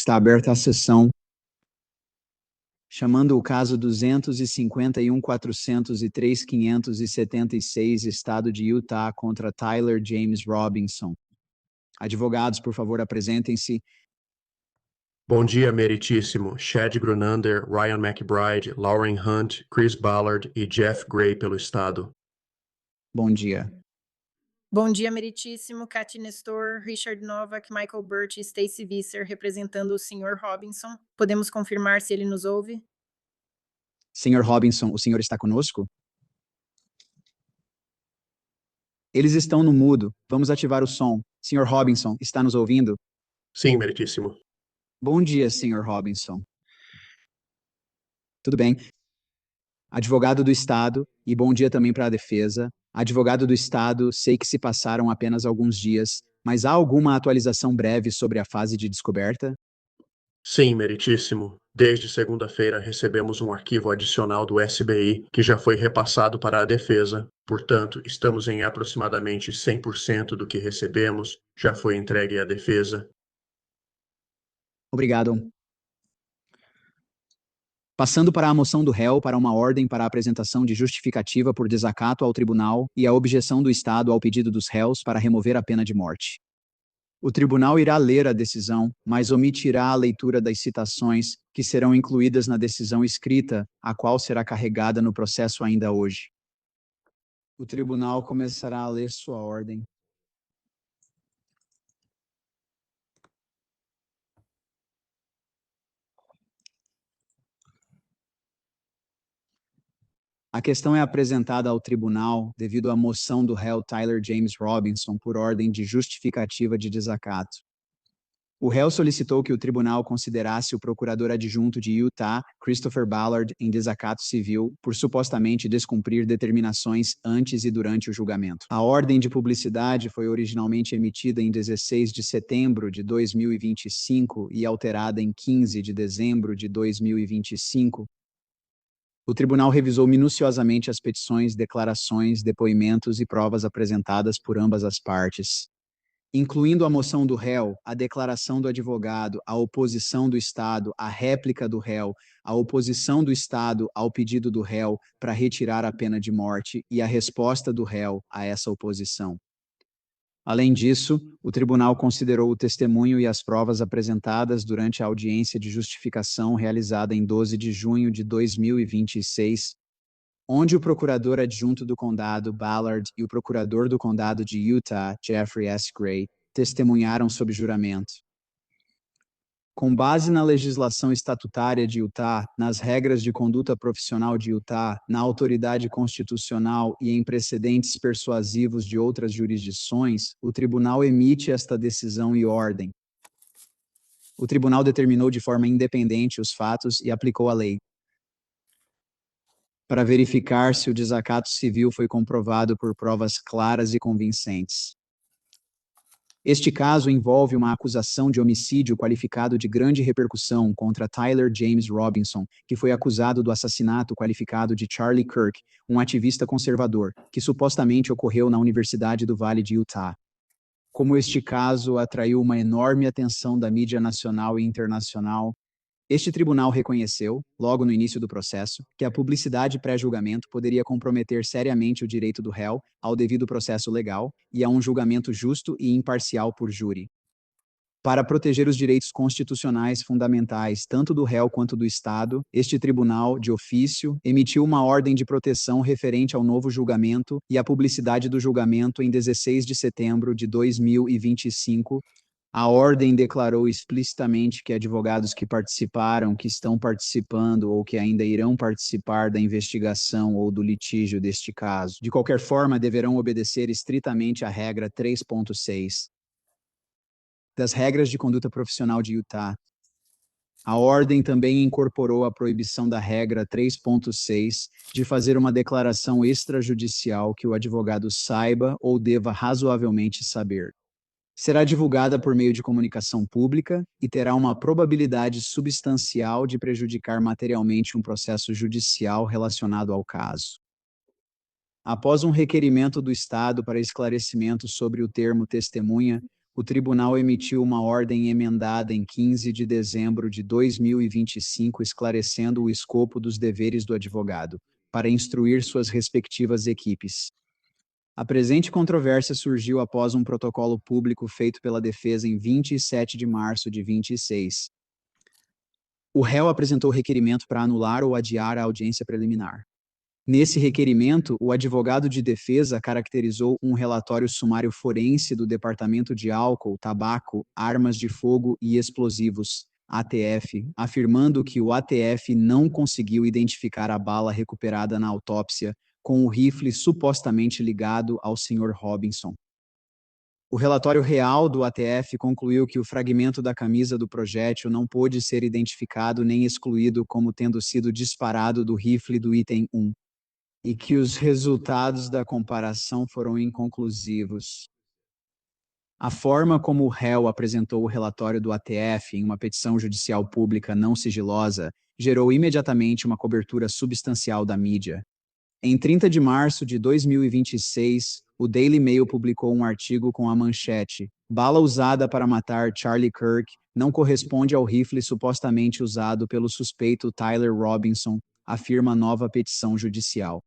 Está aberta a sessão, chamando o caso 251.403.576, Estado de Utah, contra Tyler James Robinson. Advogados, por favor, apresentem-se. Bom dia, meritíssimo. Chad Grunander, Ryan McBride, Lauren Hunt, Chris Ballard e Jeff Gray pelo Estado. Bom dia. Bom dia, meritíssimo. Cathy Nestor, Richard Novak, Michael Burt e Stacey Visser, representando o Sr. Robinson. Podemos confirmar se ele nos ouve? Sr. Robinson, o senhor está conosco? Eles estão no mudo. Vamos ativar o som. Sr. Robinson, está nos ouvindo? Sim, meritíssimo. Bom dia, Sr. Robinson. Tudo bem. Advogado do Estado, e bom dia também para a defesa. Advogado do Estado, sei que se passaram apenas alguns dias, mas há alguma atualização breve sobre a fase de descoberta? Sim, meritíssimo. Desde segunda-feira recebemos um arquivo adicional do SBI que já foi repassado para a defesa. Portanto, estamos em aproximadamente 100% do que recebemos, já foi entregue à defesa. Obrigado. Passando para a moção do réu para uma ordem para a apresentação de justificativa por desacato ao tribunal e a objeção do Estado ao pedido dos réus para remover a pena de morte. O tribunal irá ler a decisão, mas omitirá a leitura das citações que serão incluídas na decisão escrita, a qual será carregada no processo ainda hoje. O tribunal começará a ler sua ordem. A questão é apresentada ao tribunal devido à moção do réu Tyler James Robinson por ordem de justificativa de desacato. O réu solicitou que o tribunal considerasse o procurador adjunto de Utah, Christopher Ballard, em desacato civil por supostamente descumprir determinações antes e durante o julgamento. A ordem de publicidade foi originalmente emitida em 16 de setembro de 2025 e alterada em 15 de dezembro de 2025. O tribunal revisou minuciosamente as petições, declarações, depoimentos e provas apresentadas por ambas as partes, incluindo a moção do réu, a declaração do advogado, a oposição do Estado, a réplica do réu, a oposição do Estado ao pedido do réu para retirar a pena de morte e a resposta do réu a essa oposição. Além disso, o tribunal considerou o testemunho e as provas apresentadas durante a audiência de justificação realizada em 12 de junho de 2026, onde o procurador adjunto do condado, Ballard, e o procurador do condado de Utah, Jeffrey S. Gray, testemunharam sob juramento. Com base na legislação estatutária de Utah, nas regras de conduta profissional de Utah, na autoridade constitucional e em precedentes persuasivos de outras jurisdições, o tribunal emite esta decisão e ordem. O tribunal determinou de forma independente os fatos e aplicou a lei, para verificar se o desacato civil foi comprovado por provas claras e convincentes. Este caso envolve uma acusação de homicídio qualificado de grande repercussão contra Tyler James Robinson, que foi acusado do assassinato qualificado de Charlie Kirk, um ativista conservador, que supostamente ocorreu na Universidade do Vale de Utah. Como este caso atraiu uma enorme atenção da mídia nacional e internacional, este tribunal reconheceu, logo no início do processo, que a publicidade pré-julgamento poderia comprometer seriamente o direito do réu ao devido processo legal e a um julgamento justo e imparcial por júri. Para proteger os direitos constitucionais fundamentais tanto do réu quanto do Estado, este tribunal, de ofício, emitiu uma ordem de proteção referente ao novo julgamento e à publicidade do julgamento em 16 de setembro de 2025, a ordem declarou explicitamente que advogados que participaram, que estão participando ou que ainda irão participar da investigação ou do litígio deste caso, de qualquer forma, deverão obedecer estritamente à regra 3.6 das regras de conduta profissional de Utah. A ordem também incorporou a proibição da regra 3.6 de fazer uma declaração extrajudicial que o advogado saiba ou deva razoavelmente saber. Será divulgada por meio de comunicação pública e terá uma probabilidade substancial de prejudicar materialmente um processo judicial relacionado ao caso. Após um requerimento do Estado para esclarecimento sobre o termo testemunha, o tribunal emitiu uma ordem emendada em 15 de dezembro de 2025, esclarecendo o escopo dos deveres do advogado, para instruir suas respectivas equipes. A presente controvérsia surgiu após um protocolo público feito pela defesa em 27 de março de 26. O réu apresentou requerimento para anular ou adiar a audiência preliminar. Nesse requerimento, o advogado de defesa caracterizou um relatório sumário forense do Departamento de Álcool, Tabaco, Armas de Fogo e Explosivos, ATF, afirmando que o ATF não conseguiu identificar a bala recuperada na autópsia com o rifle supostamente ligado ao Sr. Robinson. O relatório real do ATF concluiu que o fragmento da camisa do projétil não pôde ser identificado nem excluído como tendo sido disparado do rifle do item 1, e que os resultados da comparação foram inconclusivos. A forma como o réu apresentou o relatório do ATF em uma petição judicial pública não sigilosa gerou imediatamente uma cobertura substancial da mídia. Em 30 de março de 2026, o Daily Mail publicou um artigo com a manchete: "Bala usada para matar Charlie Kirk não corresponde ao rifle supostamente usado pelo suspeito Tyler Robinson", afirma a nova petição judicial.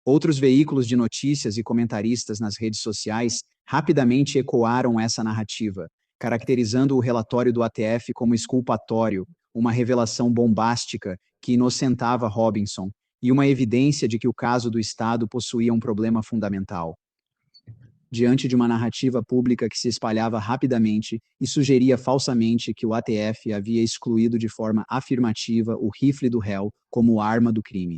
Outros veículos de notícias e comentaristas nas redes sociais rapidamente ecoaram essa narrativa, caracterizando o relatório do ATF como exculpatório, uma revelação bombástica que inocentava Robinson e uma evidência de que o caso do Estado possuía um problema fundamental. Diante de uma narrativa pública que se espalhava rapidamente e sugeria falsamente que o ATF havia excluído de forma afirmativa o rifle do réu como arma do crime.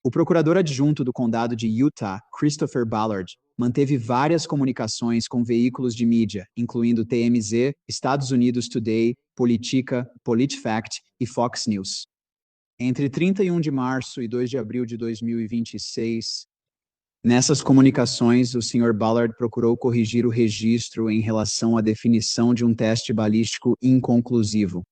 O procurador adjunto do condado de Utah, Christopher Ballard, manteve várias comunicações com veículos de mídia, incluindo TMZ, Estados Unidos Today, Politica, PolitiFact e Fox News. Entre 31 de março e 2 de abril de 2026, nessas comunicações, o Sr. Ballard procurou corrigir o registro em relação à definição de um teste balístico inconclusivo.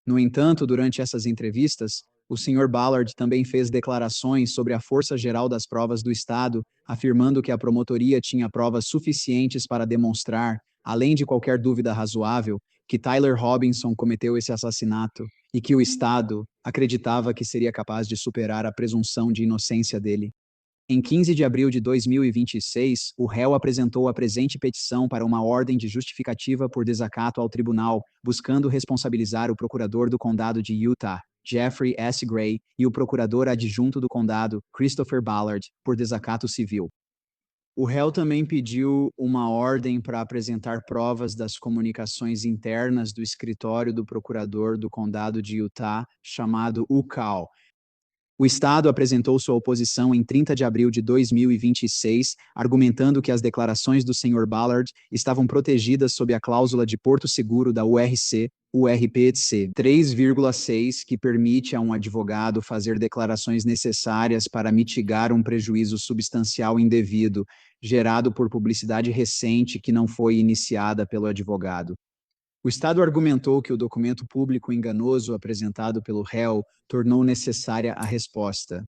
No entanto, durante essas entrevistas, o Sr. Ballard também fez declarações sobre a força geral das provas do Estado, afirmando que a promotoria tinha provas suficientes para demonstrar, além de qualquer dúvida razoável, que Tyler Robinson cometeu esse assassinato e que o Estado acreditava que seria capaz de superar a presunção de inocência dele. Em 15 de abril de 2026, o réu apresentou a presente petição para uma ordem de justificativa por desacato ao tribunal, buscando responsabilizar o procurador do condado de Utah, Jeffrey S. Gray, e o procurador adjunto do condado, Christopher Ballard, por desacato civil. O réu também pediu uma ordem para apresentar provas das comunicações internas do escritório do procurador do condado de Utah, chamado UCAL. O Estado apresentou sua oposição em 30 de abril de 2026, argumentando que as declarações do Sr. Ballard estavam protegidas sob a cláusula de porto seguro da URPC 3,6, que permite a um advogado fazer declarações necessárias para mitigar um prejuízo substancial indevido, gerado por publicidade recente que não foi iniciada pelo advogado. O Estado argumentou que o documento público enganoso apresentado pelo réu tornou necessária a resposta.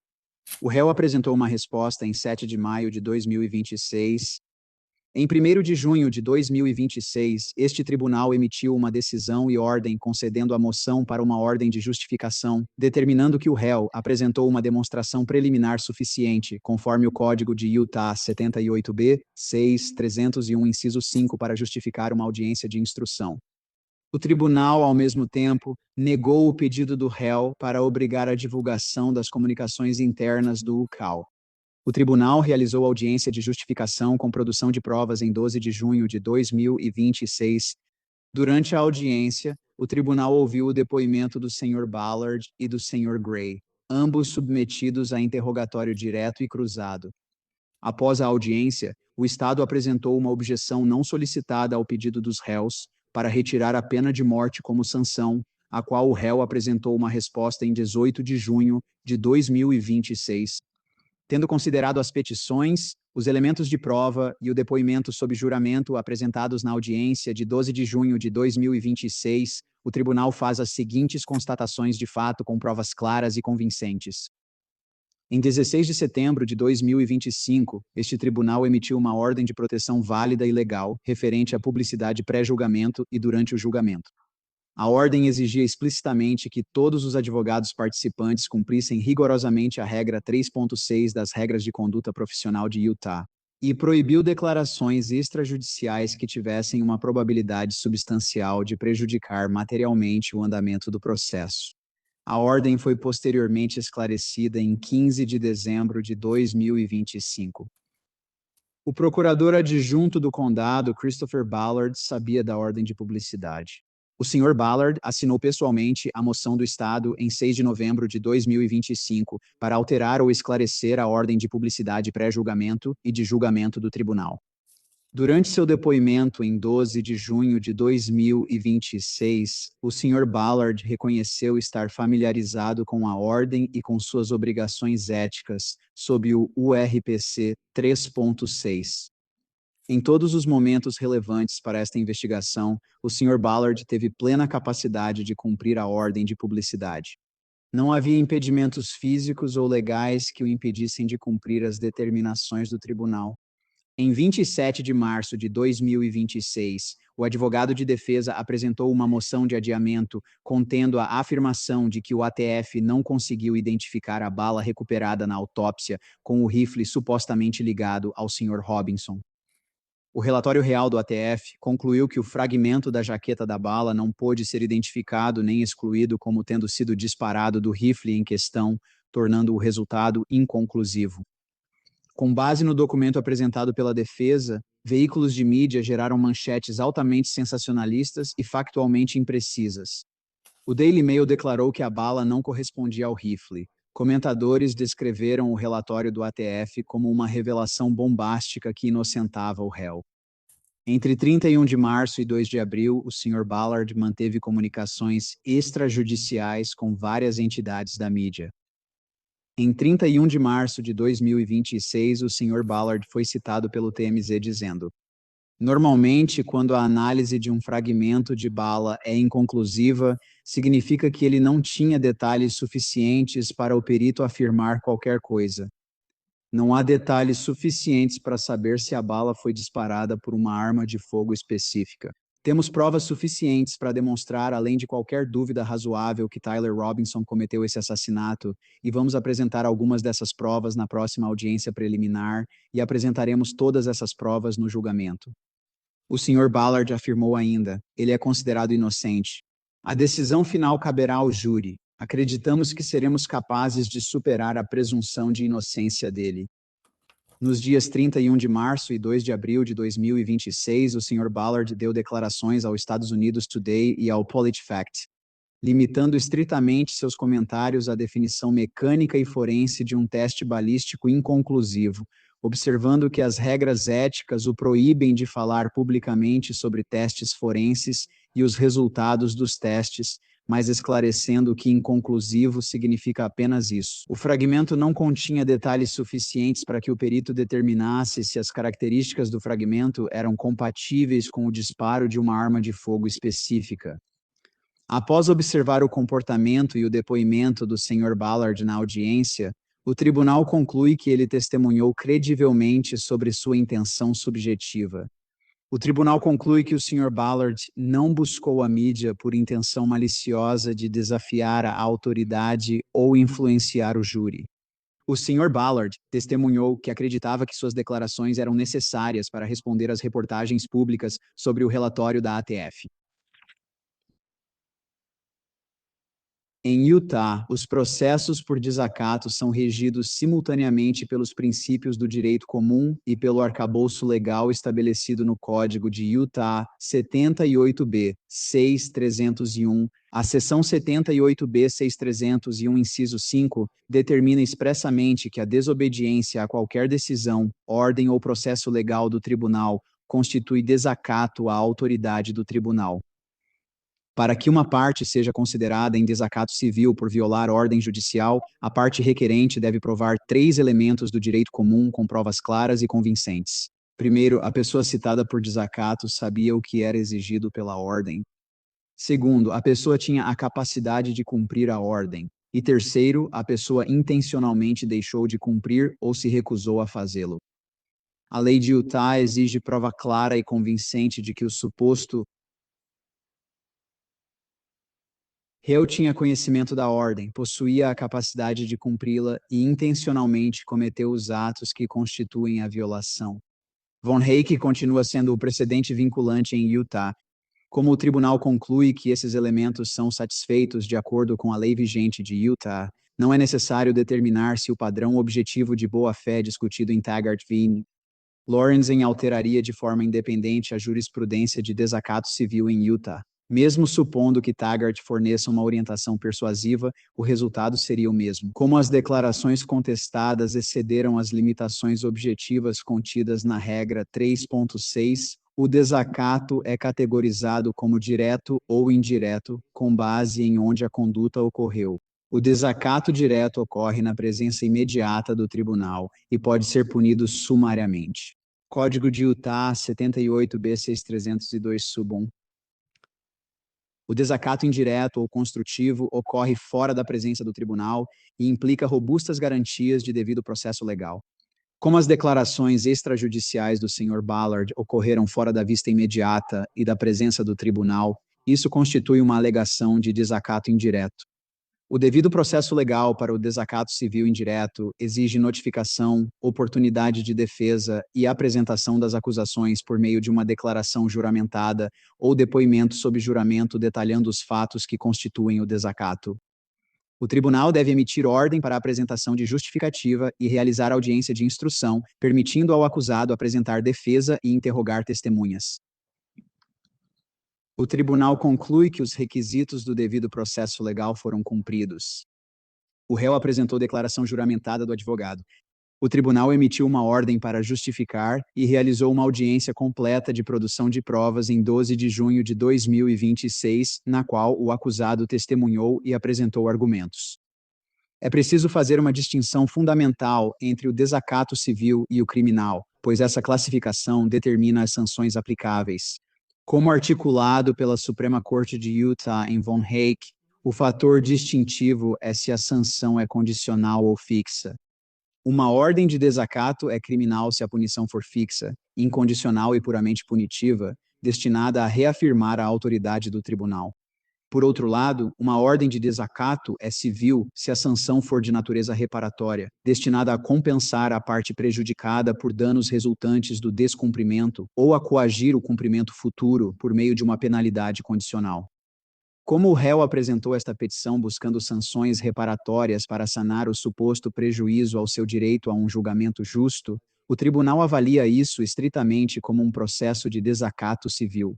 O réu apresentou uma resposta em 7 de maio de 2026. Em 1º de junho de 2026, este tribunal emitiu uma decisão e ordem concedendo a moção para uma ordem de justificação, determinando que o réu apresentou uma demonstração preliminar suficiente, conforme o Código de Utah 78B, 6.301, inciso 5, para justificar uma audiência de instrução. O tribunal, ao mesmo tempo, negou o pedido do réu para obrigar a divulgação das comunicações internas do UCAL. O tribunal realizou audiência de justificação com produção de provas em 12 de junho de 2026. Durante a audiência, o tribunal ouviu o depoimento do Sr. Ballard e do Sr. Gray, ambos submetidos a interrogatório direto e cruzado. Após a audiência, o Estado apresentou uma objeção não solicitada ao pedido dos réus para retirar a pena de morte como sanção, a qual o réu apresentou uma resposta em 18 de junho de 2026. Tendo considerado as petições, os elementos de prova e o depoimento sob juramento apresentados na audiência de 12 de junho de 2026, o tribunal faz as seguintes constatações de fato com provas claras e convincentes. Em 16 de setembro de 2025, este tribunal emitiu uma ordem de proteção válida e legal referente à publicidade pré-julgamento e durante o julgamento. A ordem exigia explicitamente que todos os advogados participantes cumprissem rigorosamente a regra 3.6 das regras de conduta profissional de Utah e proibiu declarações extrajudiciais que tivessem uma probabilidade substancial de prejudicar materialmente o andamento do processo. A ordem foi posteriormente esclarecida em 15 de dezembro de 2025. O procurador adjunto do condado, Christopher Ballard, sabia da ordem de publicidade. O Sr. Ballard assinou pessoalmente a moção do Estado em 6 de novembro de 2025 para alterar ou esclarecer a ordem de publicidade pré-julgamento e de julgamento do tribunal. Durante seu depoimento em 12 de junho de 2026, o Sr. Ballard reconheceu estar familiarizado com a ordem e com suas obrigações éticas sob o URPC 3.6. Em todos os momentos relevantes para esta investigação, o Sr. Ballard teve plena capacidade de cumprir a ordem de publicidade. Não havia impedimentos físicos ou legais que o impedissem de cumprir as determinações do tribunal. Em 27 de março de 2026, o advogado de defesa apresentou uma moção de adiamento contendo a afirmação de que o ATF não conseguiu identificar a bala recuperada na autópsia com o rifle supostamente ligado ao Sr. Robinson. O relatório real do ATF concluiu que o fragmento da jaqueta da bala não pôde ser identificado nem excluído como tendo sido disparado do rifle em questão, tornando o resultado inconclusivo. Com base no documento apresentado pela defesa, veículos de mídia geraram manchetes altamente sensacionalistas e factualmente imprecisas. O Daily Mail declarou que a bala não correspondia ao rifle. Comentadores descreveram o relatório do ATF como uma revelação bombástica que inocentava o réu. Entre 31 de março e 2 de abril, o Sr. Ballard manteve comunicações extrajudiciais com várias entidades da mídia. Em 31 de março de 2026, o Sr. Ballard foi citado pelo TMZ dizendo: normalmente, quando a análise de um fragmento de bala é inconclusiva, significa que ele não tinha detalhes suficientes para o perito afirmar qualquer coisa. Não há detalhes suficientes para saber se a bala foi disparada por uma arma de fogo específica. Temos provas suficientes para demonstrar, além de qualquer dúvida razoável, que Tyler Robinson cometeu esse assassinato, e vamos apresentar algumas dessas provas na próxima audiência preliminar e apresentaremos todas essas provas no julgamento. O Sr. Ballard afirmou ainda: ele é considerado inocente. A decisão final caberá ao júri. Acreditamos que seremos capazes de superar a presunção de inocência dele. Nos dias 31 de março e 2 de abril de 2026, o Sr. Ballard deu declarações ao Estados Unidos Today e ao PolitiFact, limitando estritamente seus comentários à definição mecânica e forense de um teste balístico inconclusivo, observando que as regras éticas o proíbem de falar publicamente sobre testes forenses e os resultados dos testes, mas esclarecendo que inconclusivo significa apenas isso. O fragmento não continha detalhes suficientes para que o perito determinasse se as características do fragmento eram compatíveis com o disparo de uma arma de fogo específica. Após observar o comportamento e o depoimento do Sr. Ballard na audiência, o tribunal conclui que ele testemunhou credivelmente sobre sua intenção subjetiva. O tribunal conclui que o Sr. Ballard não buscou a mídia por intenção maliciosa de desafiar a autoridade ou influenciar o júri. O Sr. Ballard testemunhou que acreditava que suas declarações eram necessárias para responder às reportagens públicas sobre o relatório da ATF. Em Utah, os processos por desacato são regidos simultaneamente pelos princípios do direito comum e pelo arcabouço legal estabelecido no Código de Utah 78B 6301. A seção 78B 6301, inciso 5, determina expressamente que a desobediência a qualquer decisão, ordem ou processo legal do tribunal constitui desacato à autoridade do tribunal. Para que uma parte seja considerada em desacato civil por violar ordem judicial, a parte requerente deve provar 3 elementos do direito comum com provas claras e convincentes. Primeiro, a pessoa citada por desacato sabia o que era exigido pela ordem. Segundo, a pessoa tinha a capacidade de cumprir a ordem. E terceiro, a pessoa intencionalmente deixou de cumprir ou se recusou a fazê-lo. A lei de Utah exige prova clara e convincente de que o suposto réu tinha conhecimento da ordem, possuía a capacidade de cumpri-la e intencionalmente cometeu os atos que constituem a violação. Von Hayek continua sendo o precedente vinculante em Utah. Como o tribunal conclui que esses elementos são satisfeitos de acordo com a lei vigente de Utah, não é necessário determinar se o padrão objetivo de boa-fé discutido em Taggart v. Lorenzen alteraria de forma independente a jurisprudência de desacato civil em Utah. Mesmo supondo que Taggart forneça uma orientação persuasiva, o resultado seria o mesmo. Como as declarações contestadas excederam as limitações objetivas contidas na regra 3.6, o desacato é categorizado como direto ou indireto, com base em onde a conduta ocorreu. O desacato direto ocorre na presença imediata do tribunal e pode ser punido sumariamente. Código de Utah 78B6302-1. O desacato indireto ou construtivo ocorre fora da presença do tribunal e implica robustas garantias de devido processo legal. Como as declarações extrajudiciais do Sr. Ballard ocorreram fora da vista imediata e da presença do tribunal, isso constitui uma alegação de desacato indireto. O devido processo legal para o desacato civil indireto exige notificação, oportunidade de defesa e apresentação das acusações por meio de uma declaração juramentada ou depoimento sob juramento detalhando os fatos que constituem o desacato. O tribunal deve emitir ordem para a apresentação de justificativa e realizar audiência de instrução, permitindo ao acusado apresentar defesa e interrogar testemunhas. O tribunal conclui que os requisitos do devido processo legal foram cumpridos. O réu apresentou declaração juramentada do advogado. O tribunal emitiu uma ordem para justificar e realizou uma audiência completa de produção de provas em 12 de junho de 2026, na qual o acusado testemunhou e apresentou argumentos. É preciso fazer uma distinção fundamental entre o desacato civil e o criminal, pois essa classificação determina as sanções aplicáveis. Como articulado pela Suprema Corte de Utah em Von Hayek, o fator distintivo é se a sanção é condicional ou fixa. Uma ordem de desacato é criminal se a punição for fixa, incondicional e puramente punitiva, destinada a reafirmar a autoridade do tribunal. Por outro lado, uma ordem de desacato é civil se a sanção for de natureza reparatória, destinada a compensar a parte prejudicada por danos resultantes do descumprimento ou a coagir o cumprimento futuro por meio de uma penalidade condicional. Como o réu apresentou esta petição buscando sanções reparatórias para sanar o suposto prejuízo ao seu direito a um julgamento justo, o tribunal avalia isso estritamente como um processo de desacato civil.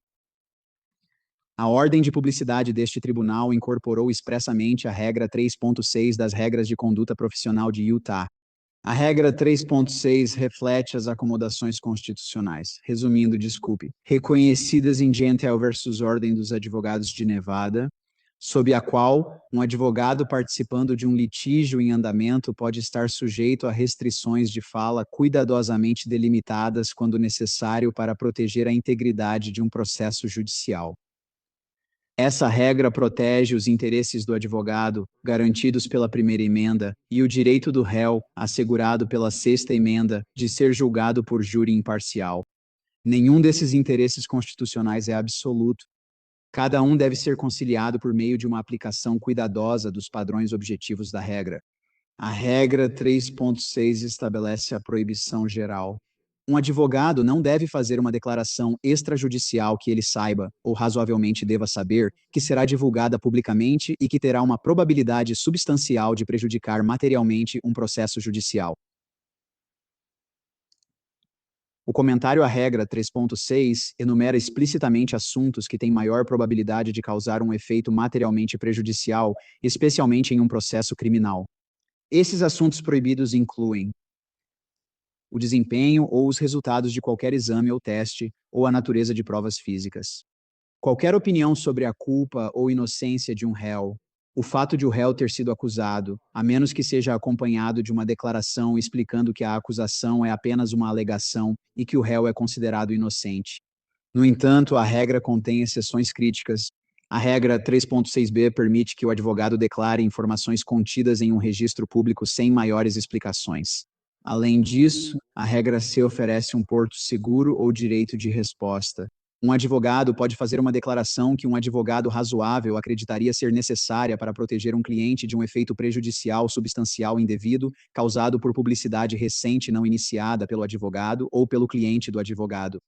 A ordem de publicidade deste tribunal incorporou expressamente a regra 3.6 das regras de conduta profissional de Utah. A regra 3.6 reflete as acomodações constitucionais, reconhecidas em Gentile versus Ordem dos Advogados de Nevada, sob a qual um advogado participando de um litígio em andamento pode estar sujeito a restrições de fala cuidadosamente delimitadas quando necessário para proteger a integridade de um processo judicial. Essa regra protege os interesses do advogado, garantidos pela primeira emenda, e o direito do réu, assegurado pela sexta emenda, de ser julgado por júri imparcial. Nenhum desses interesses constitucionais é absoluto. Cada um deve ser conciliado por meio de uma aplicação cuidadosa dos padrões objetivos da regra. A regra 3.6 estabelece a proibição geral. Um advogado não deve fazer uma declaração extrajudicial que ele saiba, ou razoavelmente deva saber, que será divulgada publicamente e que terá uma probabilidade substancial de prejudicar materialmente um processo judicial. O comentário à regra 3.6 enumera explicitamente assuntos que têm maior probabilidade de causar um efeito materialmente prejudicial, especialmente em um processo criminal. Esses assuntos proibidos incluem o desempenho ou os resultados de qualquer exame ou teste, ou a natureza de provas físicas. Qualquer opinião sobre a culpa ou inocência de um réu, o fato de o réu ter sido acusado, a menos que seja acompanhado de uma declaração explicando que a acusação é apenas uma alegação e que o réu é considerado inocente. No entanto, a regra contém exceções críticas, A regra 3.6b permite que o advogado declare informações contidas em um registro público sem maiores explicações. Além disso, a regra C oferece um porto seguro ou direito de resposta. Um advogado pode fazer uma declaração que um advogado razoável acreditaria ser necessária para proteger um cliente de um efeito prejudicial substancial indevido causado por publicidade recente não iniciada pelo advogado ou pelo cliente do advogado.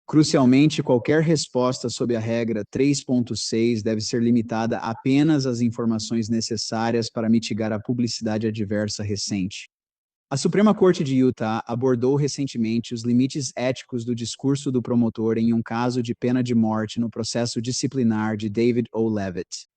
Crucialmente, qualquer resposta sob a regra 3.6 deve ser limitada apenas às informações necessárias para mitigar a publicidade adversa recente. A Suprema Corte de Utah abordou recentemente os limites éticos do discurso do promotor em um caso de pena de morte no processo disciplinar de David O. Levitt.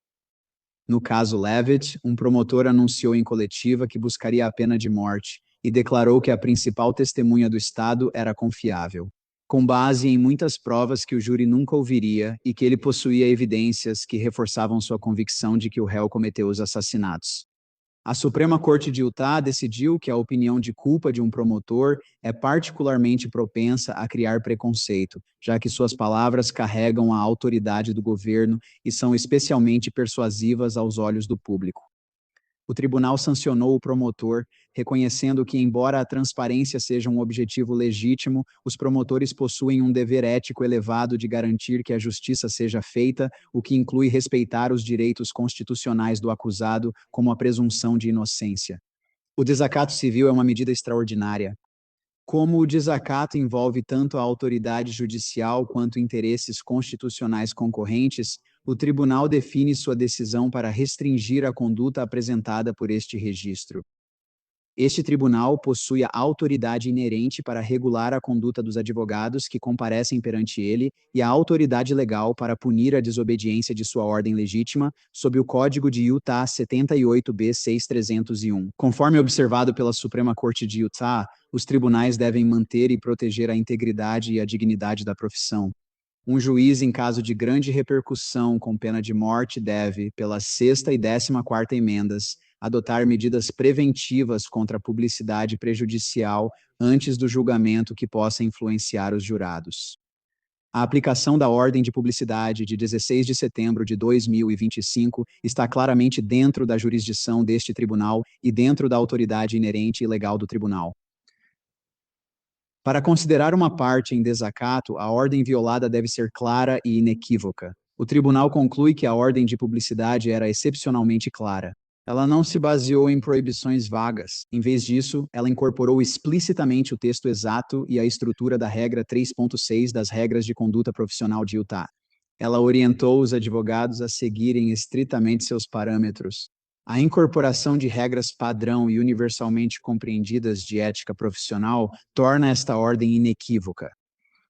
No caso Levitt, um promotor anunciou em coletiva que buscaria a pena de morte e declarou que a principal testemunha do Estado era confiável, com base em muitas provas que o júri nunca ouviria e que ele possuía evidências que reforçavam sua convicção de que o réu cometeu os assassinatos. A Suprema Corte de Utah decidiu que a opinião de culpa de um promotor é particularmente propensa a criar preconceito, já que suas palavras carregam a autoridade do governo e são especialmente persuasivas aos olhos do público. O tribunal sancionou o promotor, reconhecendo que, embora a transparência seja um objetivo legítimo, os promotores possuem um dever ético elevado de garantir que a justiça seja feita, o que inclui respeitar os direitos constitucionais do acusado, como a presunção de inocência. O desacato civil é uma medida extraordinária. Como o desacato envolve tanto a autoridade judicial quanto interesses constitucionais concorrentes, o tribunal define sua decisão para restringir a conduta apresentada por este registro. Este tribunal possui a autoridade inerente para regular a conduta dos advogados que comparecem perante ele e a autoridade legal para punir a desobediência de sua ordem legítima, sob o Código de Utah 78B6301. Conforme observado pela Suprema Corte de Utah, os tribunais devem manter e proteger a integridade e a dignidade da profissão. Um juiz, em caso de grande repercussão com pena de morte, deve, pelas 6ª e 14ª emendas, adotar medidas preventivas contra a publicidade prejudicial antes do julgamento que possa influenciar os jurados. A aplicação da ordem de publicidade de 16 de setembro de 2025 está claramente dentro da jurisdição deste tribunal e dentro da autoridade inerente e legal do tribunal. Para considerar uma parte em desacato, a ordem violada deve ser clara e inequívoca. O tribunal conclui que a ordem de publicidade era excepcionalmente clara. Ela não se baseou em proibições vagas. Em vez disso, ela incorporou explicitamente o texto exato e a estrutura da regra 3.6 das regras de conduta profissional de Utah. Ela orientou os advogados a seguirem estritamente seus parâmetros. A incorporação de regras padrão e universalmente compreendidas de ética profissional torna esta ordem inequívoca.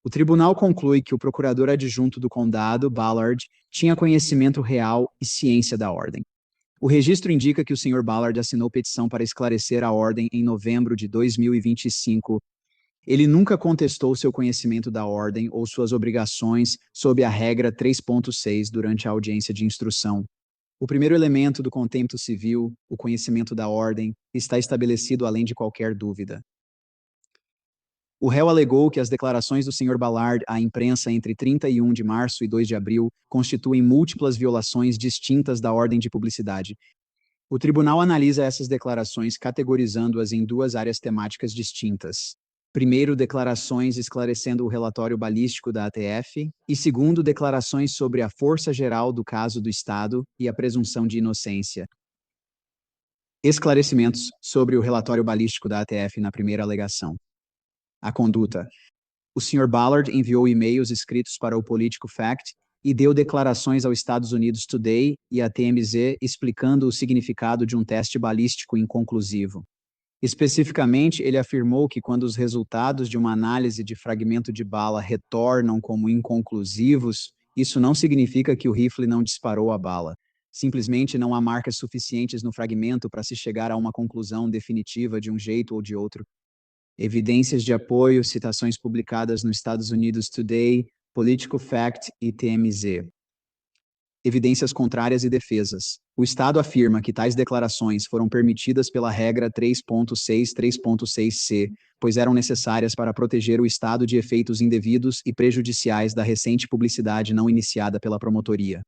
O tribunal conclui que o procurador adjunto do condado, Ballard, tinha conhecimento real e ciência da ordem. O registro indica que o Sr. Ballard assinou petição para esclarecer a ordem em novembro de 2025. Ele nunca contestou seu conhecimento da ordem ou suas obrigações sob a regra 3.6 durante a audiência de instrução. O primeiro elemento do contempto civil, o conhecimento da ordem, está estabelecido além de qualquer dúvida. O réu alegou que as declarações do Sr. Ballard à imprensa entre 31 de março e 2 de abril constituem múltiplas violações distintas da ordem de publicidade. O tribunal analisa essas declarações categorizando-as em duas áreas temáticas distintas. Primeiro, declarações esclarecendo o relatório balístico da ATF, e segundo, declarações sobre a força geral do caso do Estado e a presunção de inocência. Esclarecimentos sobre o relatório balístico da ATF na primeira alegação. A conduta. O Sr. Ballard enviou e-mails escritos para o Politico Fact e deu declarações ao Estados Unidos Today e à TMZ explicando o significado de um teste balístico inconclusivo. Especificamente, ele afirmou que quando os resultados de uma análise de fragmento de bala retornam como inconclusivos, isso não significa que o rifle não disparou a bala. Simplesmente não há marcas suficientes no fragmento para se chegar a uma conclusão definitiva de um jeito ou de outro. Evidências de apoio, citações publicadas no Estados Unidos Today, Politico Fact e TMZ. Evidências contrárias e defesas. O Estado afirma que tais declarações foram permitidas pela regra 3.6.3.6c, pois eram necessárias para proteger o Estado de efeitos indevidos e prejudiciais da recente publicidade não iniciada pela promotoria.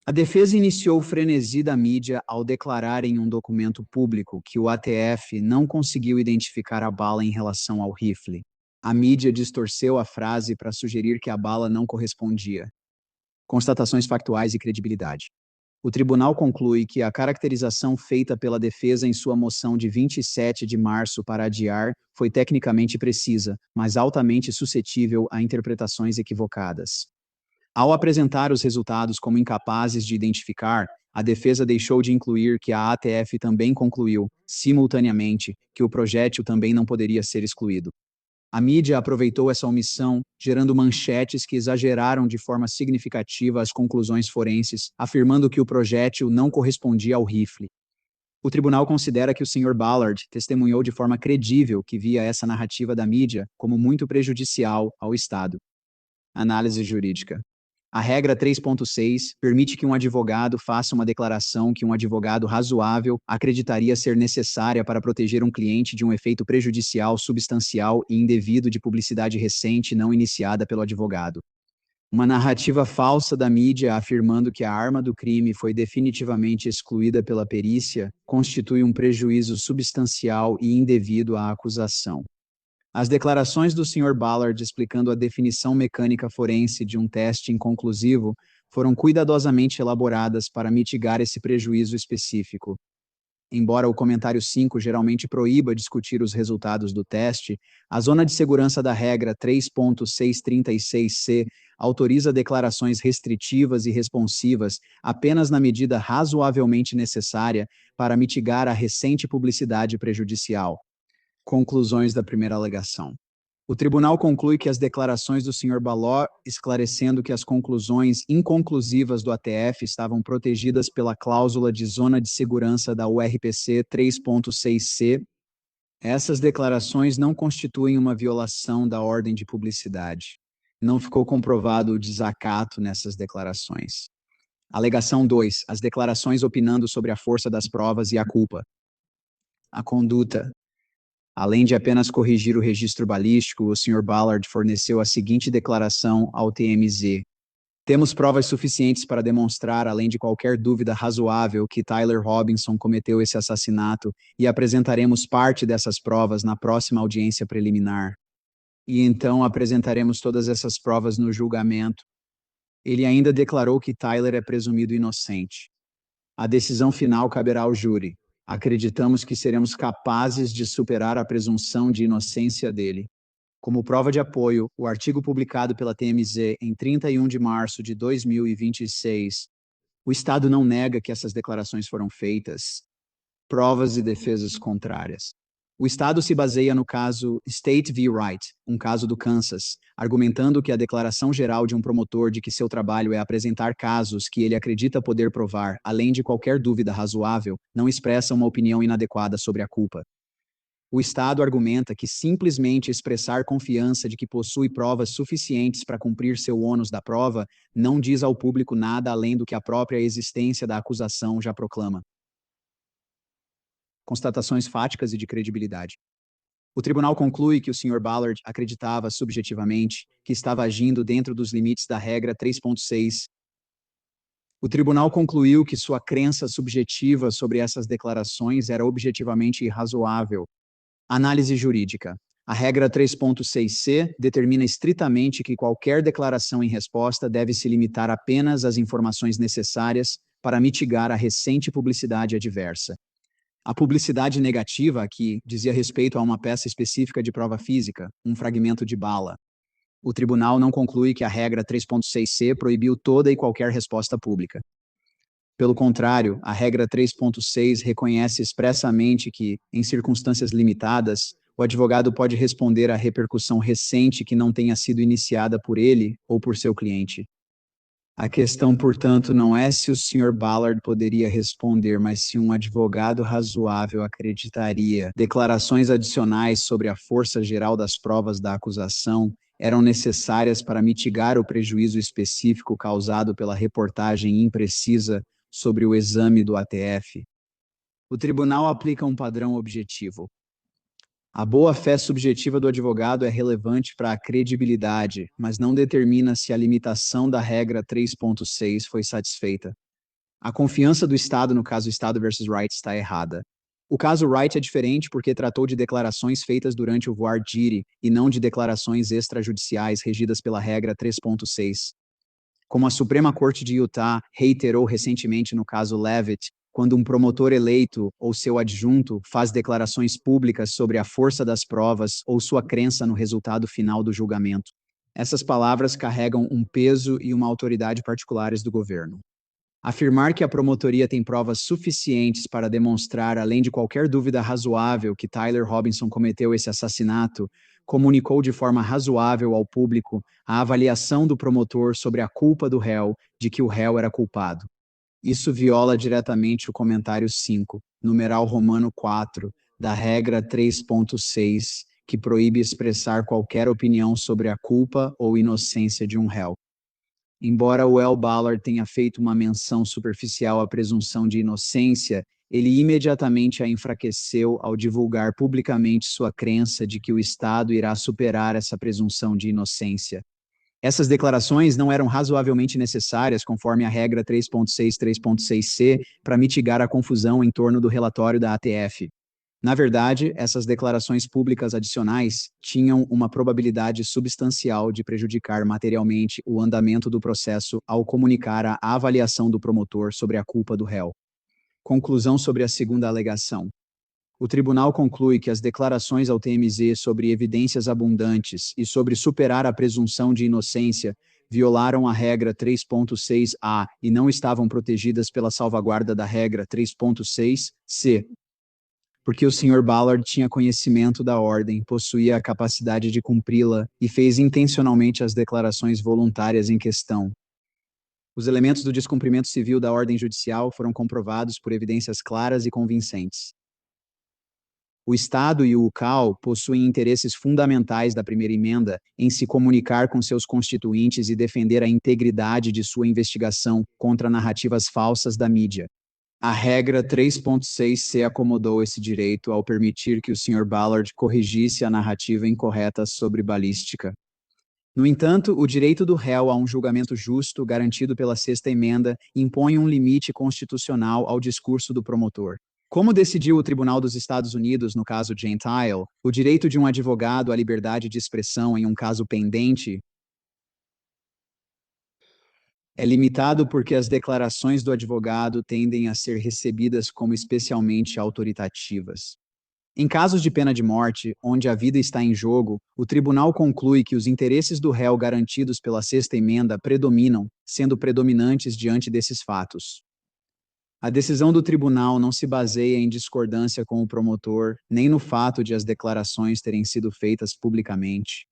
A defesa iniciou o frenesi da mídia ao declarar em um documento público que o ATF não conseguiu identificar a bala em relação ao rifle. A mídia distorceu a frase para sugerir que a bala não correspondia. Constatações factuais e credibilidade. O tribunal conclui que a caracterização feita pela defesa em sua moção de 27 de março para adiar foi tecnicamente precisa, mas altamente suscetível a interpretações equivocadas. Ao apresentar os resultados como incapazes de identificar, a defesa deixou de incluir que a ATF também concluiu, simultaneamente, que o projétil também não poderia ser excluído. A mídia aproveitou essa omissão, gerando manchetes que exageraram de forma significativa as conclusões forenses, afirmando que o projétil não correspondia ao rifle. O tribunal considera que o Sr. Ballard testemunhou de forma credível que via essa narrativa da mídia como muito prejudicial ao Estado. Análise jurídica. A regra 3.6 permite que um advogado faça uma declaração que um advogado razoável acreditaria ser necessária para proteger um cliente de um efeito prejudicial, substancial e indevido de publicidade recente não iniciada pelo advogado. Uma narrativa falsa da mídia afirmando que a arma do crime foi definitivamente excluída pela perícia constitui um prejuízo substancial e indevido à acusação. As declarações do Sr. Ballard explicando a definição mecânica forense de um teste inconclusivo foram cuidadosamente elaboradas para mitigar esse prejuízo específico. Embora o comentário 5 geralmente proíba discutir os resultados do teste, a zona de segurança da regra 3.636c autoriza declarações restritivas e responsivas apenas na medida razoavelmente necessária para mitigar a recente publicidade prejudicial. Conclusões da primeira alegação. O tribunal conclui que as declarações do Sr. Ballard, esclarecendo que as conclusões inconclusivas do ATF estavam protegidas pela cláusula de zona de segurança da URPC 3.6c, essas declarações não constituem uma violação da ordem de publicidade. Não ficou comprovado o desacato nessas declarações. Alegação 2. As declarações opinando sobre a força das provas e a culpa. A conduta. Além de apenas corrigir o registro balístico, o Sr. Ballard forneceu a seguinte declaração ao TMZ. Temos provas suficientes para demonstrar, além de qualquer dúvida razoável, que Tyler Robinson cometeu esse assassinato e apresentaremos parte dessas provas na próxima audiência preliminar. E então apresentaremos todas essas provas no julgamento. Ele ainda declarou que Tyler é presumido inocente. A decisão final caberá ao júri. Acreditamos que seremos capazes de superar a presunção de inocência dele. Como prova de apoio, o artigo publicado pela TMZ em 31 de março de 2026, o Estado não nega que essas declarações foram feitas. Provas e defesas contrárias. O Estado se baseia no caso State v. Wright, um caso do Kansas, argumentando que a declaração geral de um promotor de que seu trabalho é apresentar casos que ele acredita poder provar, além de qualquer dúvida razoável, não expressa uma opinião inadequada sobre a culpa. O Estado argumenta que simplesmente expressar confiança de que possui provas suficientes para cumprir seu ônus da prova não diz ao público nada além do que a própria existência da acusação já proclama. Constatações fáticas e de credibilidade. O tribunal conclui que o Sr. Ballard acreditava subjetivamente que estava agindo dentro dos limites da regra 3.6. O tribunal concluiu que sua crença subjetiva sobre essas declarações era objetivamente irrazoável. Análise jurídica. A regra 3.6c determina estritamente que qualquer declaração em resposta deve se limitar apenas às informações necessárias para mitigar a recente publicidade adversa. A publicidade negativa aqui dizia respeito a uma peça específica de prova física, um fragmento de bala. O tribunal não conclui que a regra 3.6c proibiu toda e qualquer resposta pública. Pelo contrário, a regra 3.6 reconhece expressamente que, em circunstâncias limitadas, o advogado pode responder à repercussão recente que não tenha sido iniciada por ele ou por seu cliente. A questão, portanto, não é se o Sr. Ballard poderia responder, mas se um advogado razoável acreditaria declarações adicionais sobre a força geral das provas da acusação eram necessárias para mitigar o prejuízo específico causado pela reportagem imprecisa sobre o exame do ATF. O tribunal aplica um padrão objetivo. A boa-fé subjetiva do advogado é relevante para a credibilidade, mas não determina se a limitação da regra 3.6 foi satisfeita. A confiança do Estado no caso Estado versus Wright está errada. O caso Wright é diferente porque tratou de declarações feitas durante o voir dire e não de declarações extrajudiciais regidas pela regra 3.6. Como a Suprema Corte de Utah reiterou recentemente no caso Levitt, quando um promotor eleito ou seu adjunto faz declarações públicas sobre a força das provas ou sua crença no resultado final do julgamento. Essas palavras carregam um peso e uma autoridade particulares do governo. Afirmar que a promotoria tem provas suficientes para demonstrar, além de qualquer dúvida razoável, que Tyler Robinson cometeu esse assassinato, comunicou de forma razoável ao público a avaliação do promotor sobre a culpa do réu de que o réu era culpado. Isso viola diretamente o comentário 5, numeral romano 4, da regra 3.6, que proíbe expressar qualquer opinião sobre a culpa ou inocência de um réu. Embora o L. Ballard tenha feito uma menção superficial à presunção de inocência, ele imediatamente a enfraqueceu ao divulgar publicamente sua crença de que o Estado irá superar essa presunção de inocência. Essas declarações não eram razoavelmente necessárias, conforme a regra 3.6, 3.6c, para mitigar a confusão em torno do relatório da ATF. Na verdade, essas declarações públicas adicionais tinham uma probabilidade substancial de prejudicar materialmente o andamento do processo ao comunicar a avaliação do promotor sobre a culpa do réu. Conclusão sobre a segunda alegação. O tribunal conclui que as declarações ao TMZ sobre evidências abundantes e sobre superar a presunção de inocência violaram a regra 3.6a e não estavam protegidas pela salvaguarda da regra 3.6c. Porque o Sr. Ballard tinha conhecimento da ordem, possuía a capacidade de cumpri-la e fez intencionalmente as declarações voluntárias em questão. Os elementos do descumprimento civil da ordem judicial foram comprovados por evidências claras e convincentes. O Estado e o UCAL possuem interesses fundamentais da primeira emenda em se comunicar com seus constituintes e defender a integridade de sua investigação contra narrativas falsas da mídia. A regra 3.6c acomodou esse direito ao permitir que o Sr. Ballard corrigisse a narrativa incorreta sobre balística. No entanto, o direito do réu a um julgamento justo, garantido pela Sexta Emenda, impõe um limite constitucional ao discurso do promotor. Como decidiu o Tribunal dos Estados Unidos no caso Gentile, o direito de um advogado à liberdade de expressão em um caso pendente é limitado porque as declarações do advogado tendem a ser recebidas como especialmente autoritativas. Em casos de pena de morte, onde a vida está em jogo, o tribunal conclui que os interesses do réu garantidos pela Sexta Emenda predominam, sendo predominantes diante desses fatos. A decisão do tribunal não se baseia em discordância com o promotor, nem no fato de as declarações terem sido feitas publicamente.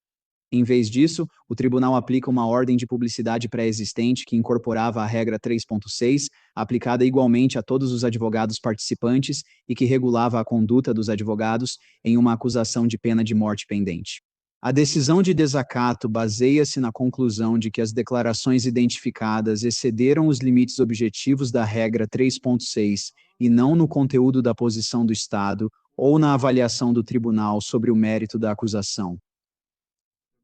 Em vez disso, o tribunal aplica uma ordem de publicidade pré-existente que incorporava a regra 3.6, aplicada igualmente a todos os advogados participantes e que regulava a conduta dos advogados em uma acusação de pena de morte pendente. A decisão de desacato baseia-se na conclusão de que as declarações identificadas excederam os limites objetivos da regra 3.6 e não no conteúdo da posição do Estado ou na avaliação do tribunal sobre o mérito da acusação.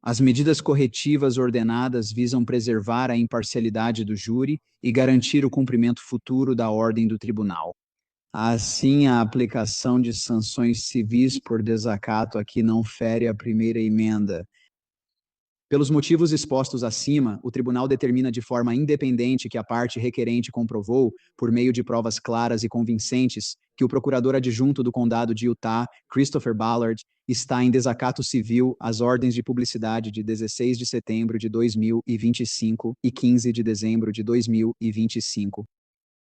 As medidas corretivas ordenadas visam preservar a imparcialidade do júri e garantir o cumprimento futuro da ordem do tribunal. Assim, a aplicação de sanções civis por desacato aqui não fere a primeira emenda. Pelos motivos expostos acima, o tribunal determina de forma independente que a parte requerente comprovou, por meio de provas claras e convincentes, que o procurador adjunto do condado de Utah, Christopher Ballard, está em desacato civil às ordens de publicidade de 16 de setembro de 2025 e 15 de dezembro de 2025.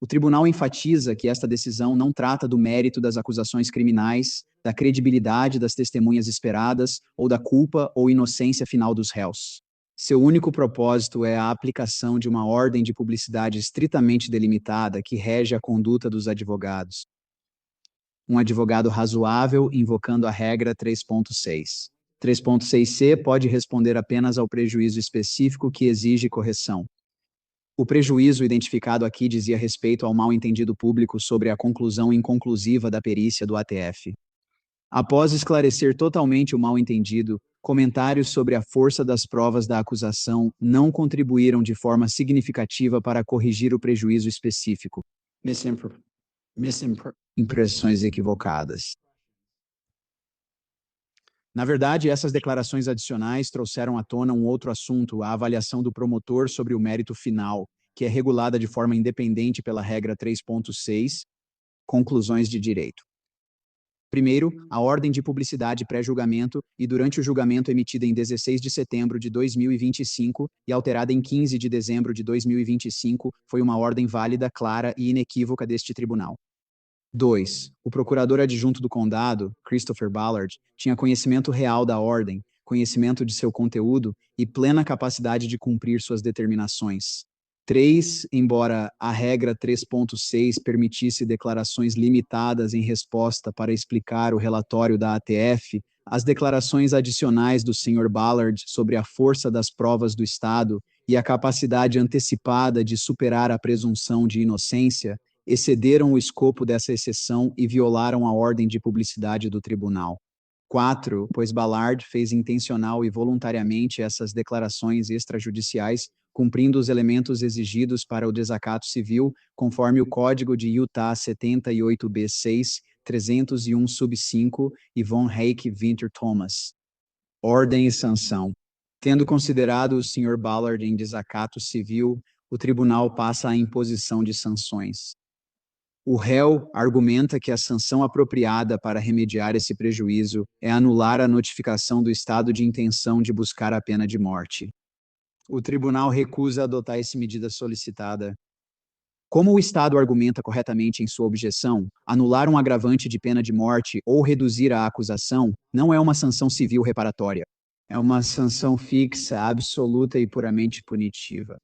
O tribunal enfatiza que esta decisão não trata do mérito das acusações criminais, da credibilidade das testemunhas esperadas ou da culpa ou inocência final dos réus. Seu único propósito é a aplicação de uma ordem de publicidade estritamente delimitada que rege a conduta dos advogados. Um advogado razoável invocando a regra 3.6. 3.6c pode responder apenas ao prejuízo específico que exige correção. O prejuízo identificado aqui dizia respeito ao mal-entendido público sobre a conclusão inconclusiva da perícia do ATF. Após esclarecer totalmente o mal-entendido, comentários sobre a força das provas da acusação não contribuíram de forma significativa para corrigir o prejuízo específico. Impressões equivocadas. Na verdade, essas declarações adicionais trouxeram à tona um outro assunto, a avaliação do promotor sobre o mérito final, que é regulada de forma independente pela regra 3.6, conclusões de direito. Primeiro, a ordem de publicidade pré-julgamento e durante o julgamento emitida em 16 de setembro de 2025 e alterada em 15 de dezembro de 2025 foi uma ordem válida, clara e inequívoca deste tribunal. 2. O procurador adjunto do condado, Christopher Ballard, tinha conhecimento real da ordem, conhecimento de seu conteúdo e plena capacidade de cumprir suas determinações. 3. Embora a regra 3.6 permitisse declarações limitadas em resposta para explicar o relatório da ATF, as declarações adicionais do Sr. Ballard sobre a força das provas do Estado e a capacidade antecipada de superar a presunção de inocência excederam o escopo dessa exceção e violaram a ordem de publicidade do tribunal. 4. Pois Ballard fez intencional e voluntariamente essas declarações extrajudiciais, cumprindo os elementos exigidos para o desacato civil, conforme o Código de Utah 78b6, 301 sub 5 e Von Heike Winter Thomas. Ordem e sanção. Tendo considerado o Sr. Ballard em desacato civil, o tribunal passa à imposição de sanções. O réu argumenta que a sanção apropriada para remediar esse prejuízo é anular a notificação do estado de intenção de buscar a pena de morte. O tribunal recusa adotar essa medida solicitada. Como o Estado argumenta corretamente em sua objeção, anular um agravante de pena de morte ou reduzir a acusação não é uma sanção civil reparatória. É uma sanção fixa, absoluta e puramente punitiva.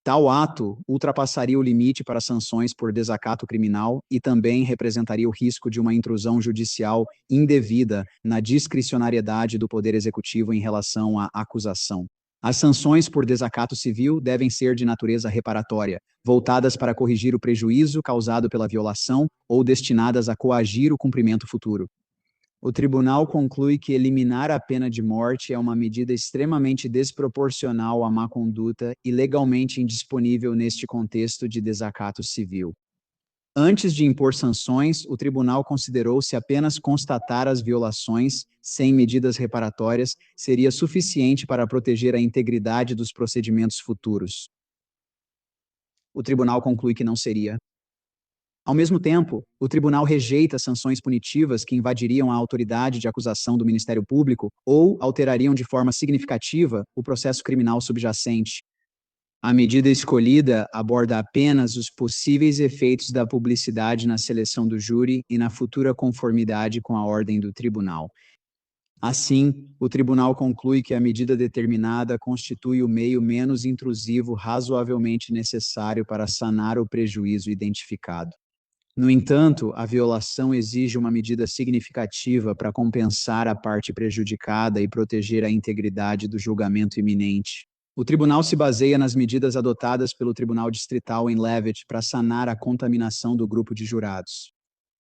Tal ato ultrapassaria o limite para sanções por desacato criminal e também representaria o risco de uma intrusão judicial indevida na discricionariedade do Poder Executivo em relação à acusação. As sanções por desacato civil devem ser de natureza reparatória, voltadas para corrigir o prejuízo causado pela violação ou destinadas a coagir o cumprimento futuro. O tribunal conclui que eliminar a pena de morte é uma medida extremamente desproporcional à má conduta e legalmente indisponível neste contexto de desacato civil. Antes de impor sanções, o tribunal considerou se apenas constatar as violações, sem medidas reparatórias, seria suficiente para proteger a integridade dos procedimentos futuros. O tribunal conclui que não seria. Ao mesmo tempo, o tribunal rejeita sanções punitivas que invadiriam a autoridade de acusação do Ministério Público ou alterariam de forma significativa o processo criminal subjacente. A medida escolhida aborda apenas os possíveis efeitos da publicidade na seleção do júri e na futura conformidade com a ordem do tribunal. Assim, o tribunal conclui que a medida determinada constitui o meio menos intrusivo razoavelmente necessário para sanar o prejuízo identificado. No entanto, a violação exige uma medida significativa para compensar a parte prejudicada e proteger a integridade do julgamento iminente. O tribunal se baseia nas medidas adotadas pelo Tribunal Distrital em Leavitt para sanar a contaminação do grupo de jurados.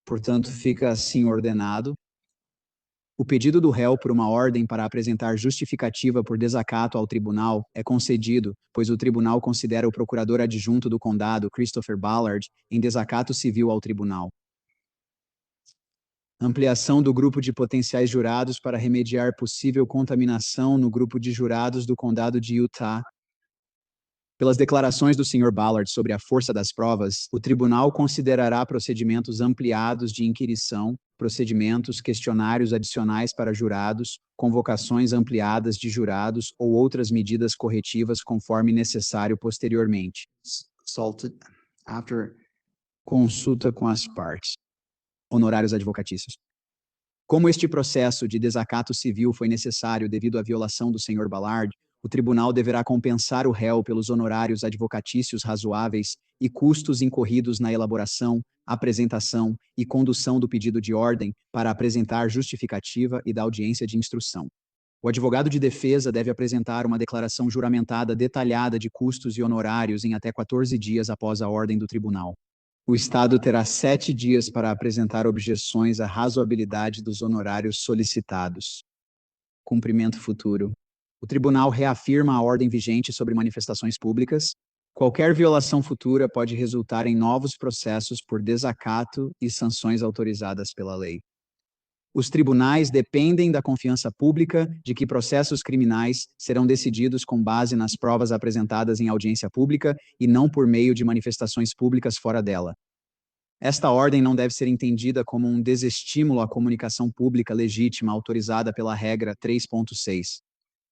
Portanto, fica assim ordenado. O pedido do réu por uma ordem para apresentar justificativa por desacato ao tribunal é concedido, pois o tribunal considera o procurador adjunto do condado, Christopher Ballard, em desacato civil ao tribunal. Ampliação do grupo de potenciais jurados para remediar possível contaminação no grupo de jurados do condado de Utah. Pelas declarações do Sr. Ballard sobre a força das provas, o tribunal considerará procedimentos ampliados de inquirição, procedimentos, questionários adicionais para jurados, convocações ampliadas de jurados ou outras medidas corretivas conforme necessário posteriormente. Consulta com as partes. Honorários advocatícios. Como este processo de desacato civil foi necessário devido à violação do Sr. Ballard, o tribunal deverá compensar o réu pelos honorários advocatícios razoáveis e custos incorridos na elaboração, apresentação e condução do pedido de ordem para apresentar justificativa e da audiência de instrução. O advogado de defesa deve apresentar uma declaração juramentada detalhada de custos e honorários em até 14 dias após a ordem do tribunal. O Estado terá 7 dias para apresentar objeções à razoabilidade dos honorários solicitados. Cumprimento futuro. O tribunal reafirma a ordem vigente sobre manifestações públicas. Qualquer violação futura pode resultar em novos processos por desacato e sanções autorizadas pela lei. Os tribunais dependem da confiança pública de que processos criminais serão decididos com base nas provas apresentadas em audiência pública e não por meio de manifestações públicas fora dela. Esta ordem não deve ser entendida como um desestímulo à comunicação pública legítima autorizada pela regra 3.6.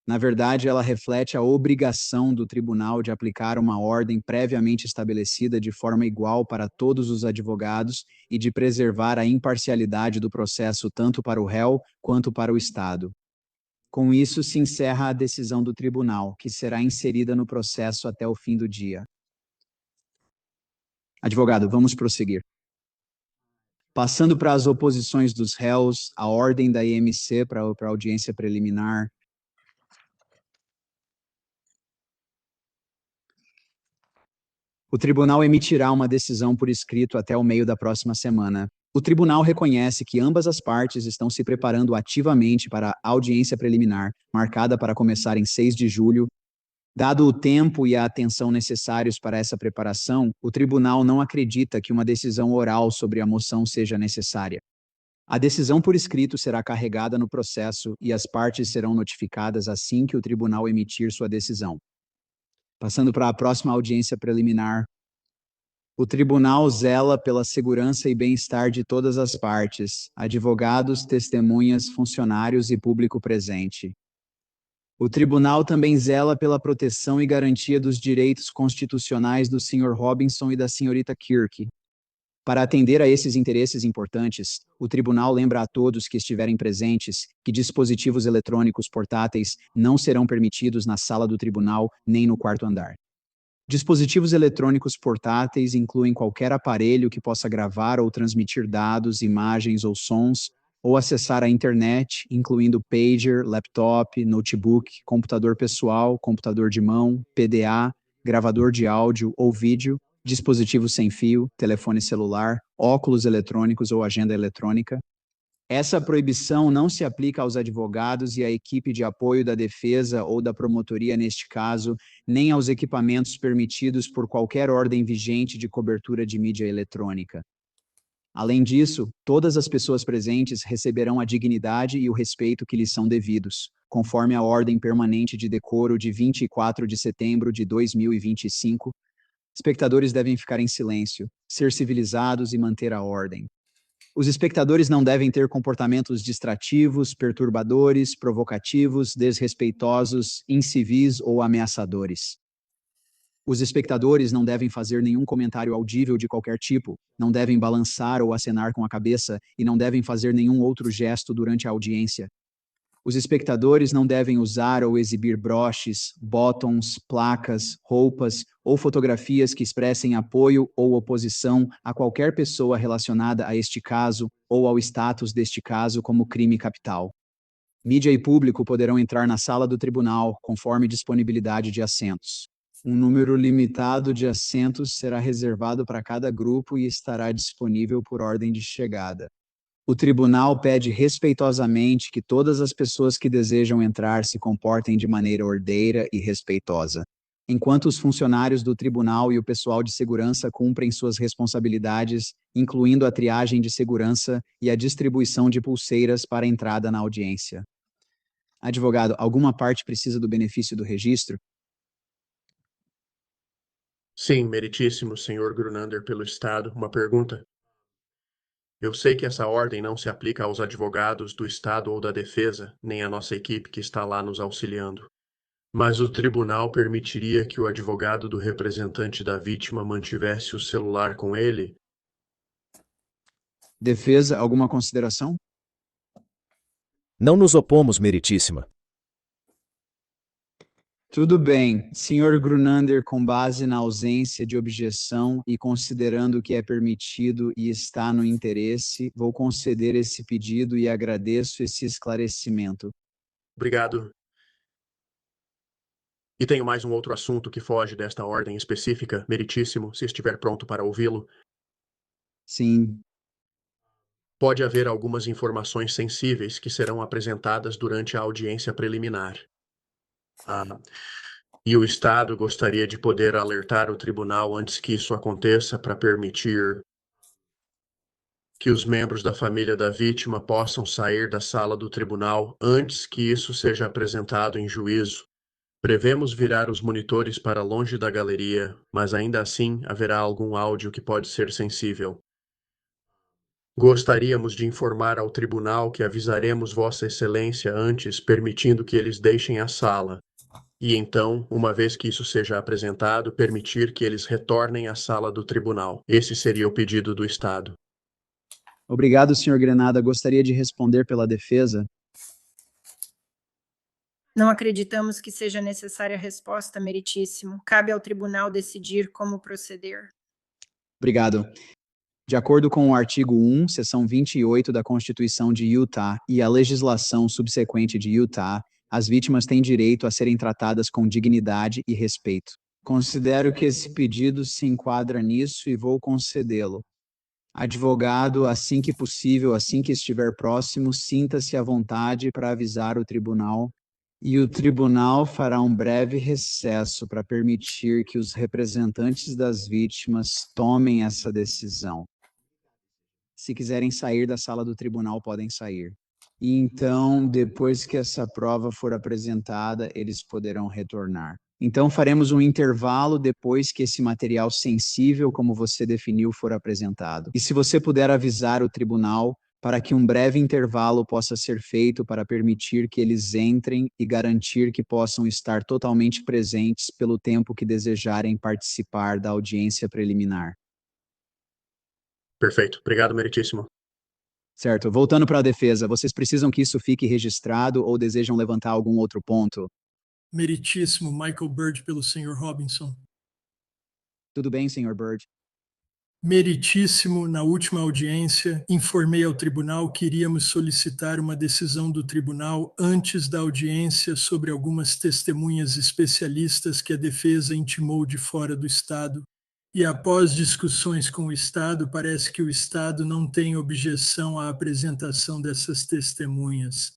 Na verdade, ela reflete a obrigação do tribunal de aplicar uma ordem previamente estabelecida de forma igual para todos os advogados e de preservar a imparcialidade do processo tanto para o réu quanto para o Estado. Com isso, se encerra a decisão do tribunal, que será inserida no processo até o fim do dia. Advogado, vamos prosseguir. Passando para as oposições dos réus, a ordem da IMC para a audiência preliminar. O tribunal emitirá uma decisão por escrito até o meio da próxima semana. O tribunal reconhece que ambas as partes estão se preparando ativamente para a audiência preliminar, marcada para começar em 6 de julho. Dado o tempo e a atenção necessários para essa preparação, o tribunal não acredita que uma decisão oral sobre a moção seja necessária. A decisão por escrito será carregada no processo e as partes serão notificadas assim que o tribunal emitir sua decisão. Passando para a próxima audiência preliminar, o tribunal zela pela segurança e bem-estar de todas as partes, advogados, testemunhas, funcionários e público presente. O tribunal também zela pela proteção e garantia dos direitos constitucionais do Sr. Robinson e da Srta. Kirk. Para atender a esses interesses importantes, o tribunal lembra a todos que estiverem presentes que dispositivos eletrônicos portáteis não serão permitidos na sala do tribunal nem no quarto andar. Dispositivos eletrônicos portáteis incluem qualquer aparelho que possa gravar ou transmitir dados, imagens ou sons, ou acessar a internet, incluindo pager, laptop, notebook, computador pessoal, computador de mão, PDA, gravador de áudio ou vídeo, dispositivo sem fio, telefone celular, óculos eletrônicos ou agenda eletrônica. Essa proibição não se aplica aos advogados e à equipe de apoio da defesa ou da promotoria neste caso, nem aos equipamentos permitidos por qualquer ordem vigente de cobertura de mídia eletrônica. Além disso, todas as pessoas presentes receberão a dignidade e o respeito que lhes são devidos, conforme a Ordem Permanente de Decoro de 24 de setembro de 2025. Espectadores devem ficar em silêncio, ser civilizados e manter a ordem. Os espectadores não devem ter comportamentos distrativos, perturbadores, provocativos, desrespeitosos, incivis ou ameaçadores. Os espectadores não devem fazer nenhum comentário audível de qualquer tipo, não devem balançar ou acenar com a cabeça e não devem fazer nenhum outro gesto durante a audiência. Os espectadores não devem usar ou exibir broches, botões, placas, roupas ou fotografias que expressem apoio ou oposição a qualquer pessoa relacionada a este caso ou ao status deste caso como crime capital. Mídia e público poderão entrar na sala do tribunal conforme disponibilidade de assentos. Um número limitado de assentos será reservado para cada grupo e estará disponível por ordem de chegada. O tribunal pede respeitosamente que todas as pessoas que desejam entrar se comportem de maneira ordeira e respeitosa, enquanto os funcionários do tribunal e o pessoal de segurança cumprem suas responsabilidades, incluindo a triagem de segurança e a distribuição de pulseiras para a entrada na audiência. Advogado, alguma parte precisa do benefício do registro? Sim, meritíssimo senhor Grunander pelo Estado, uma pergunta. Eu sei que essa ordem não se aplica aos advogados do Estado ou da Defesa, nem à nossa equipe que está lá nos auxiliando. Mas o tribunal permitiria que o advogado do representante da vítima mantivesse o celular com ele? Defesa, alguma consideração? Não nos opomos, meritíssima. Tudo bem, Sr. Grunander, com base na ausência de objeção e considerando que é permitido e está no interesse, vou conceder esse pedido e agradeço esse esclarecimento. Obrigado. E tenho mais um outro assunto que foge desta ordem específica, meritíssimo, se estiver pronto para ouvi-lo. Sim, Pode haver algumas informações sensíveis que serão apresentadas durante a audiência preliminar. E o Estado gostaria de poder alertar o tribunal antes que isso aconteça para permitir que os membros da família da vítima possam sair da sala do tribunal antes que isso seja apresentado em juízo. Prevemos virar os monitores para longe da galeria, mas ainda assim haverá algum áudio que pode ser sensível. Gostaríamos de informar ao tribunal que avisaremos Vossa Excelência antes, permitindo que eles deixem a sala. E então, uma vez que isso seja apresentado, permitir que eles retornem à sala do tribunal. Esse seria o pedido do Estado. obrigado, Sr. Grenada. Gostaria de responder pela defesa. Não acreditamos que seja necessária a resposta, meritíssimo. Cabe ao tribunal decidir como proceder. Obrigado. De acordo com o artigo 1, seção 28 da Constituição de Utah e a legislação subsequente de Utah, as vítimas têm direito a serem tratadas com dignidade e respeito. Considero que esse pedido se enquadra nisso e vou concedê-lo. Advogado, assim que possível, assim que estiver próximo, sinta-se à vontade para avisar o tribunal, e o tribunal fará um breve recesso para permitir que os representantes das vítimas tomem essa decisão. Se quiserem sair da sala do tribunal, podem sair. E então, depois que essa prova for apresentada, eles poderão retornar. Então, faremos um intervalo depois que esse material sensível, como você definiu, for apresentado. E se você puder avisar o tribunal para que um breve intervalo possa ser feito para permitir que eles entrem e garantir que possam estar totalmente presentes pelo tempo que desejarem participar da audiência preliminar. Perfeito. Obrigado, meritíssimo. Certo. Voltando para a defesa, vocês precisam que isso fique registrado ou desejam levantar algum outro ponto? Meritíssimo Michael Bird pelo Sr. Robinson. Tudo bem, Sr. Bird? Meritíssimo, na última audiência, informei ao tribunal que iríamos solicitar uma decisão do tribunal antes da audiência sobre algumas testemunhas especialistas que a defesa intimou de fora do Estado. E após discussões com o Estado, parece que o Estado não tem objeção à apresentação dessas testemunhas.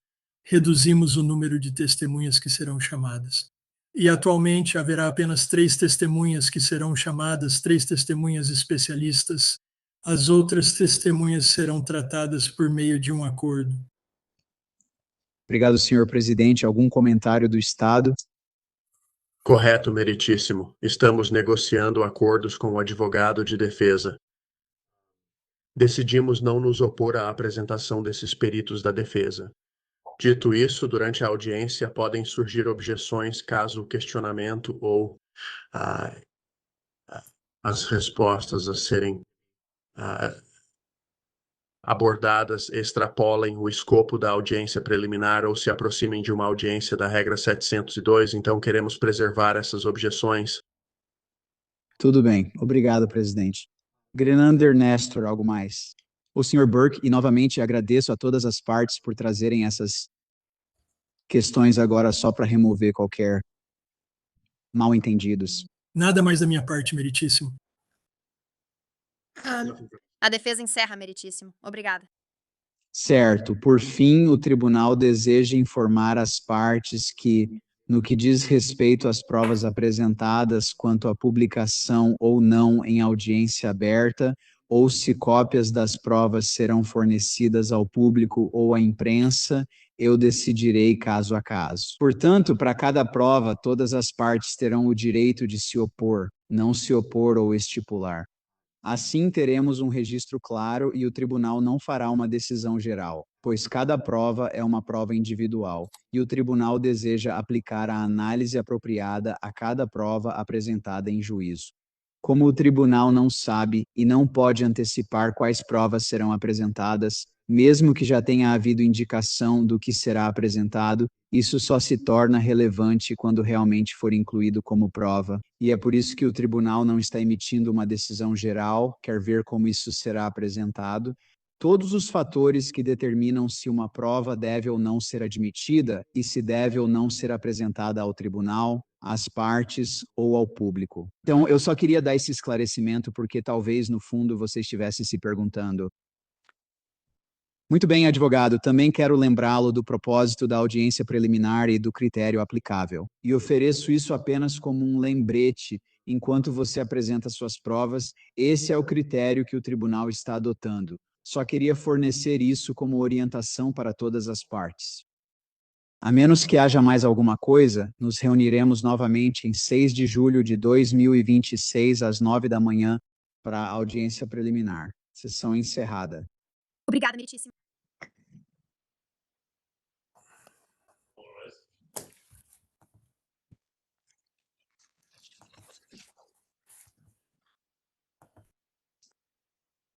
Reduzimos o número de testemunhas que serão chamadas. E atualmente haverá apenas 3 testemunhas que serão chamadas, 3 testemunhas especialistas. As outras testemunhas serão tratadas por meio de um acordo. Obrigado, senhor presidente. Algum comentário do Estado? Correto, meritíssimo. Estamos negociando acordos com o advogado de defesa. Decidimos não nos opor à apresentação desses peritos da defesa. Dito isso, durante a audiência podem surgir objeções caso o questionamento ou as respostas a serem abordadas extrapolem o escopo da audiência preliminar ou se aproximem de uma audiência da regra 702, então queremos preservar essas objeções. Tudo bem. Obrigado, presidente. Grenander Nestor, algo mais? O Sr. Burke, e novamente agradeço a todas as partes por trazerem essas questões agora só para remover qualquer mal-entendidos. Nada mais da minha parte, meritíssimo. A defesa encerra, meritíssimo. Obrigada. Certo. Por fim, o tribunal deseja informar as partes que, no que diz respeito às provas apresentadas quanto à publicação ou não em audiência aberta, ou se cópias das provas serão fornecidas ao público ou à imprensa, eu decidirei caso a caso. Portanto, para cada prova, todas as partes terão o direito de se opor, não se opor ou estipular. Assim, teremos um registro claro e o tribunal não fará uma decisão geral, pois cada prova é uma prova individual, e o tribunal deseja aplicar a análise apropriada a cada prova apresentada em juízo. Como o tribunal não sabe e não pode antecipar quais provas serão apresentadas, Mesmo que já tenha havido indicação do que será apresentado, isso só se torna relevante quando realmente for incluído como prova, e é por isso que o tribunal não está emitindo uma decisão geral, quer ver como isso será apresentado. Todos os fatores que determinam se uma prova deve ou não ser admitida e se deve ou não ser apresentada ao tribunal, às partes ou ao público. Então, eu só queria dar esse esclarecimento porque talvez no fundo você estivesse se perguntando. Muito bem, advogado, também quero lembrá-lo do propósito da audiência preliminar e do critério aplicável. E ofereço isso apenas como um lembrete enquanto você apresenta suas provas. Esse é o critério que o tribunal está adotando. Só queria fornecer isso como orientação para todas as partes. A menos que haja mais alguma coisa, nos reuniremos novamente em 6 de julho de 2026, às 9 da manhã, para a audiência preliminar. Sessão encerrada. Obrigada, meritíssimo.